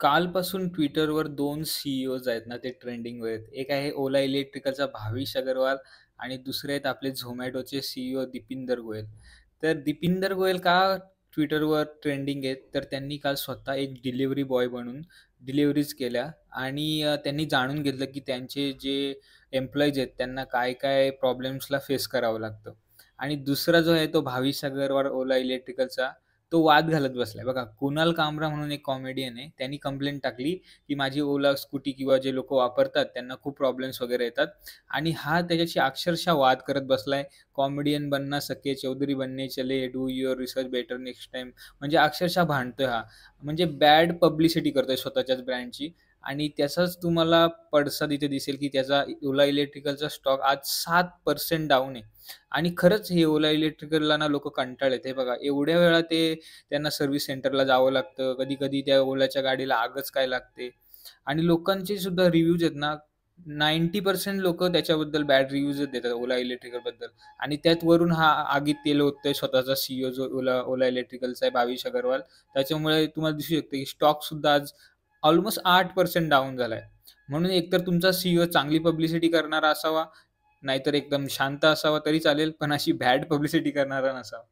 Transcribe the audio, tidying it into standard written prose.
कालपासून Twitterवर 2 सी-ई-ओज आहेत ना, ते ट्रेंडिंगवर आहेत. एक आहे ओला इलेक्ट्रिकलचा भाविश अग्रवाल आणि दुसरे आहेत आपले Zomatoचे सी-ई-ओ दीपिंदर गोयल. तर दीपिंदर गोयल का Twitterवर ट्रेंडिंग आहेत, तर त्यांनी काल स्वतः एक डिलिव्हरी बॉय बनून डिलिव्हरीज केल्या आणि त्यांनी जाणून घेतलं, की त्यांचे जे एम्प्लॉईज आहेत, त्यांना काय-काय प्रॉब्लेम्सला फेस करावं लागतं. आणि दुसरा जो आहे तो भाविश अग्रवाल ओला इलेक्ट्रिकलचा तो वाद घालत बसलाय. बघा, कुणाल कामरा म्हणून एक कॉमेडियन आहे. त्यांनी कंप्लेंट टाकली, की माझी ओला स्कूटी किंवा जे लोकं वापरतात त्यांना खूप प्रॉब्लेम्स वगैरे येतात आणि हा त्याच्याशी अक्षरशः वाद करत बसलाय. कॉमेडियन बनना सके, चौधरी बनने चले, do your research better next time. म्हणजे अक्षरशः भांडतोय हा. म्हणजे बॅड पब्लिसिटी करतोय स्वतःच्याच ब्रँडची आणि त्याचाच तुम्हाला पडसाद इथे दिसेल, की त्याचा ओला इलेक्ट्रिकलचा स्टॉक आज 7% डाउन आहे. आणि खरंच हे ओला इलेक्ट्रिकलला ना लोकं कंटाळलेत. हे बघा एवढ्या वेळा त्यांना सर्व्हिस सेंटरला जावं लागतं. कधी-कधी त्या ओलाच्या गाडीला आगच काय लागते आणि लोकांचे सुद्धा रिव्ह्यूज आहेत ना, 90% लोकं त्याच्याबद्दल बॅड रिव्ह्यूजच देतात ओला इलेक्ट्रिकलबद्दल आणि त्यात वरून हा आगीत तेल ओततोय स्वतःचा सी जो ओला ओला इलेक्ट्रिकलचा आहे भाविश अग्रवाल. त्याच्यामुळे तुम्हाला दिसू शकतं की स्टॉकसुद्धा आज ऑलमोस्ट 8% डाउन झालाय. म्हणून एकतर तुमचा सी चांगली पब्लिसिटी करणारा असावा, नाहीतर एकदम शांत असावा तरी चालेल, पण अशी बॅड पब्लिसिटी करणारा नसावा.